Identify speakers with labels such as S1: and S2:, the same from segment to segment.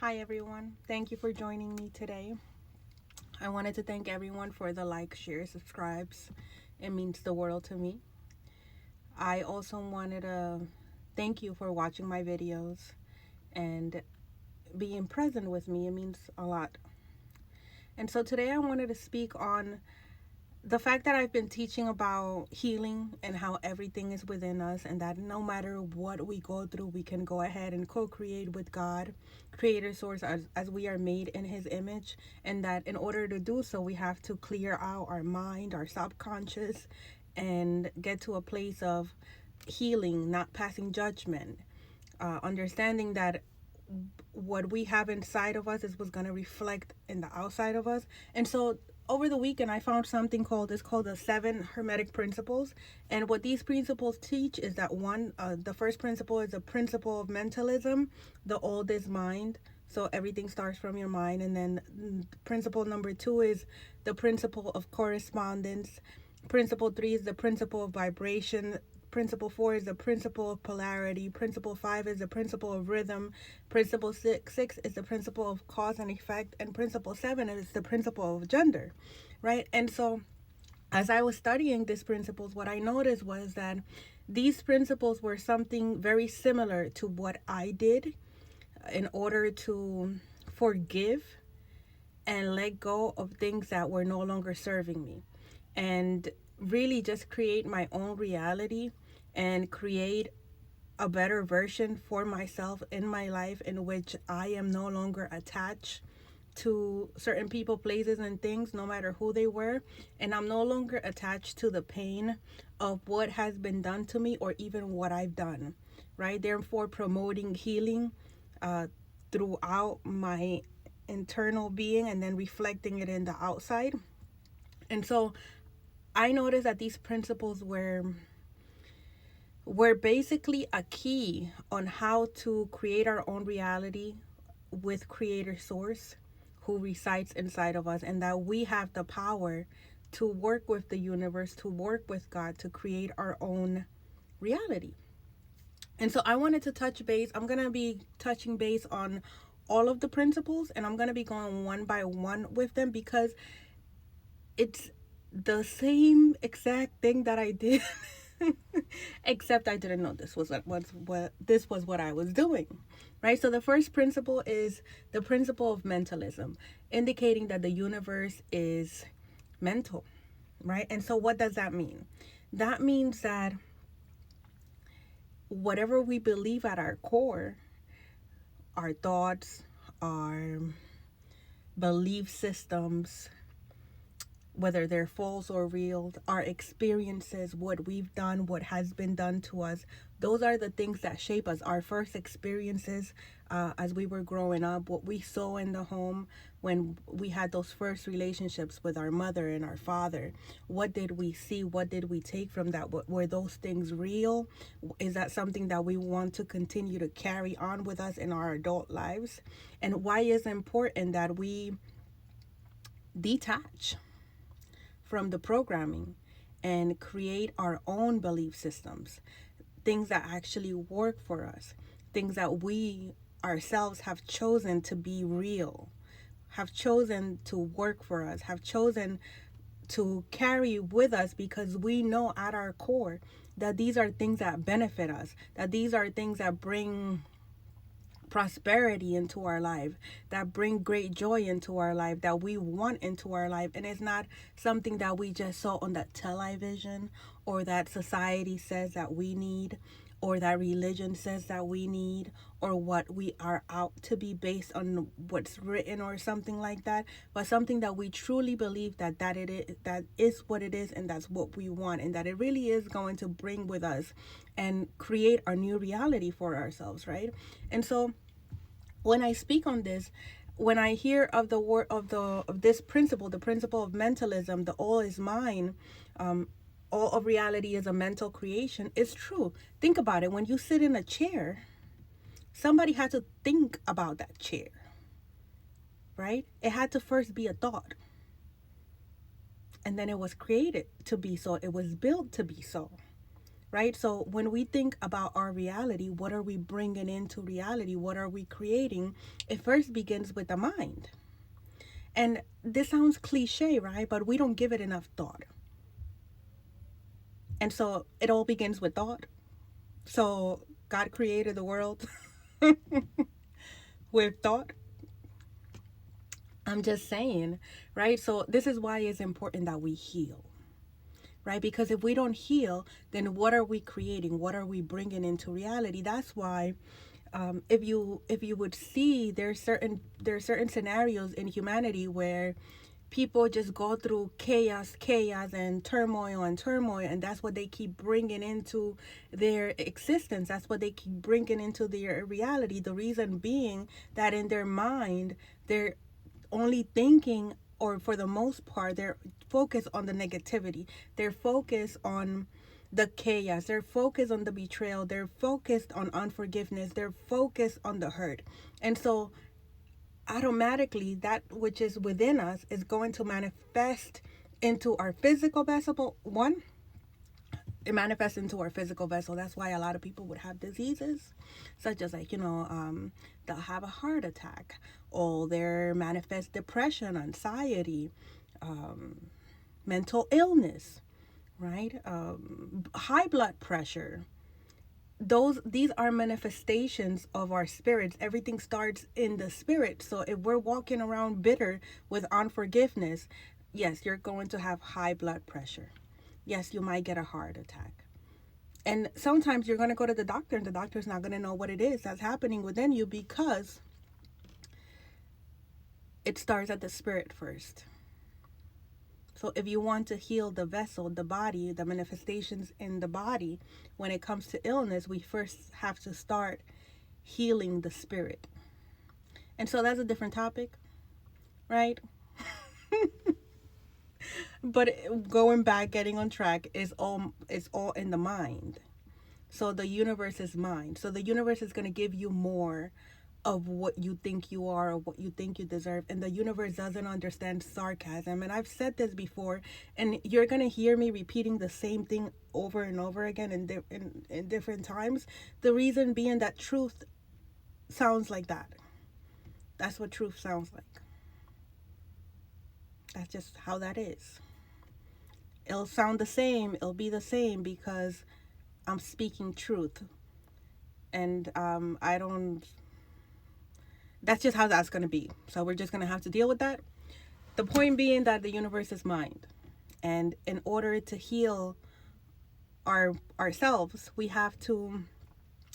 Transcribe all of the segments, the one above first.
S1: Hi everyone, thank you for joining me today. I wanted to thank everyone for the like, share, subscribes. It means the world to me. I also wanted to thank you for watching my videos and being present with me. It means a lot. And so today I wanted to speak on the fact that I've been teaching about healing and how everything is within us, and that no matter what we go through, we can go ahead and co-create with God, creator source, as we are made in his image. And that in order to do so, we have to clear out our mind, our subconscious, and get to a place of healing, not passing judgment, understanding that what we have inside of us is what's going to reflect in the outside of us. And so over the weekend I found something called the 7 Hermetic principles. And what these principles teach is that the first principle is the principle of mentalism. The old is mind, so everything starts from your mind. And then principle number 2 is the principle of correspondence. Principle 3 is the principle of vibration. Principle 4 is the principle of polarity. Principle 5 is the principle of rhythm. Principle six is the principle of cause and effect. And principle 7 is the principle of gender, right? And so as I was studying these principles, what I noticed was that these principles were something very similar to what I did in order to forgive and let go of things that were no longer serving me, and really just create my own reality and create a better version for myself in my life, in which I am no longer attached to certain people, places, and things, no matter who they were. And I'm no longer attached to the pain of what has been done to me or even what I've done, right? Therefore, promoting healing throughout my internal being and then reflecting it in the outside. And so I noticed that these principles were basically a key on how to create our own reality with creator source who resides inside of us, and that we have the power to work with the universe, to work with God, to create our own reality. And so I wanted to touch base. I'm going to be touching base on all of the principles, and I'm going to be going one by one with them because it's the same exact thing that I did. Except I didn't know this was what I was doing, right? So the first principle is the principle of mentalism, indicating that the universe is mental, right? And so what does that mean? That means that whatever we believe at our core, our thoughts, our belief systems, whether they're false or real, our experiences, what we've done, what has been done to us, those are the things that shape us. Our first experiences as we were growing up, what we saw in the home when we had those first relationships with our mother and our father. What did we see? What did we take from that? Were those things real? Is that something that we want to continue to carry on with us in our adult lives? And why is it important that we detach from the programming and create our own belief systems, things that actually work for us, things that we ourselves have chosen to be real, have chosen to work for us, have chosen to carry with us, because we know at our core that these are things that benefit us, that these are things that bring prosperity into our life, that bring great joy into our life, that we want into our life. And it's not something that we just saw on the television, or that society says that we need, or that religion says that we need, or what we are out to be based on what's written or something like that, but something that we truly believe that is what it is, and that's what we want, and that it really is going to bring with us and create a new reality for ourselves, right? And so when I speak on this, when I hear of the word of this principle, the principle of mentalism, the all is mine, all of reality is a mental creation, it's true. Think about it. When you sit in a chair, somebody had to think about that chair, right? It had to first be a thought, and then it was created to be so. It was built to be so, right? So when we think about our reality, what are we bringing into reality? What are we creating? It first begins with the mind. And this sounds cliche, right? But we don't give it enough thought. And so it all begins with thought. So God created the world with thought. I'm just saying, right? So this is why it's important that we heal, right? Because if we don't heal, then what are we creating? What are we bringing into reality? That's why, if you would see, there's certain scenarios in humanity where people just go through chaos and turmoil, and that's what they keep bringing into their existence. That's what they keep bringing into their reality. The reason being that in their mind, they're only thinking, or for the most part, they're focused on the negativity. They're focused on the chaos. They're focused on the betrayal. They're focused on unforgiveness. They're focused on the hurt. And so automatically that which is within us is going to manifest into our physical vessel. One, it manifests into our physical vessel. That's why a lot of people would have diseases such as, like, they'll have a heart attack, or their manifest depression, anxiety, mental illness, right? High blood pressure. These are manifestations of our spirits. Everything starts in the spirit. So if we're walking around bitter with unforgiveness, yes, you're going to have high blood pressure. Yes, you might get a heart attack. And sometimes you're going to go to the doctor, and the doctor's not going to know what it is that's happening within you, because it starts at the spirit first. So if you want to heal the vessel, the body, the manifestations in the body, when it comes to illness, we first have to start healing the spirit. And so that's a different topic, right? But going back, getting on track, is all in the mind. So the universe is mind. So the universe is going to give you more of what you think you are, or what you think you deserve. And the universe doesn't understand sarcasm. And I've said this before, and you're going to hear me repeating the same thing over and over again in different times. The reason being that truth sounds like that. That's what truth sounds like. That's just how that is. It'll sound the same. It'll be the same because I'm speaking truth. And I don't. That's just how that's going to be. So we're just going to have to deal with that. The point being that the universe is mind. And in order to heal ourselves, we have to,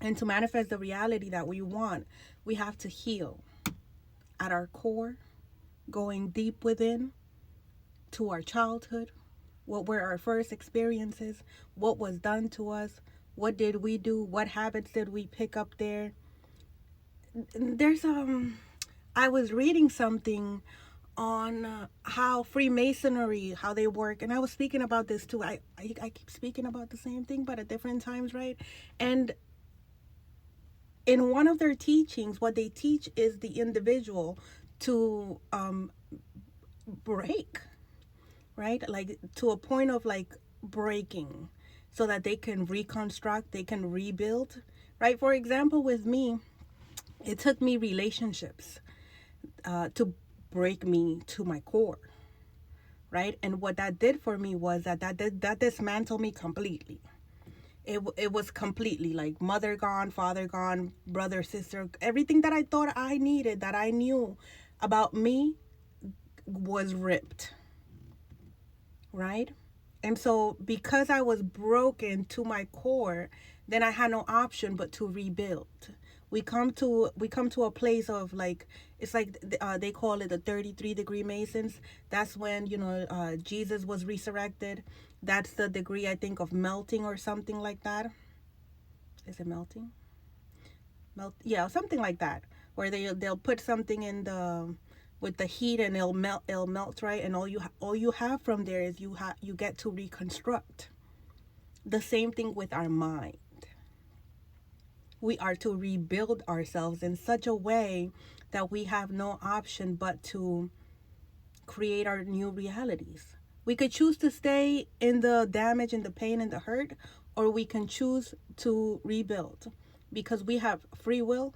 S1: and to manifest the reality that we want, we have to heal at our core, going deep within to our childhood. What were our first experiences? What was done to us? What did we do? What habits did we pick up there? There's I was reading something on how Freemasonry, how they work, and I was speaking about this too. I keep speaking about the same thing, but at different times, right? And in one of their teachings, what they teach is the individual to break, right? Like to a point of like breaking, so that they can reconstruct, they can rebuild, right? For example, with me, it took me relationships to break me to my core, right? And what that did for me was that dismantled me completely. It was completely like mother gone, father gone, brother, sister, everything that I thought I needed, that I knew about me, was ripped, right? And so because I was broken to my core, then I had no option but to rebuild. We come to a place of like, it's like they call it the 33-degree Masons. That's when Jesus was resurrected. That's the degree, I think, of melting or something like that. Is it melting? Yeah, something like that, where they'll put something in the with the heat, and it'll melt, right? And all you have from there is you get to reconstruct. The same thing with our mind. We are to rebuild ourselves in such a way that we have no option but to create our new realities. We could choose to stay in the damage and the pain and the hurt, or we can choose to rebuild, because we have free will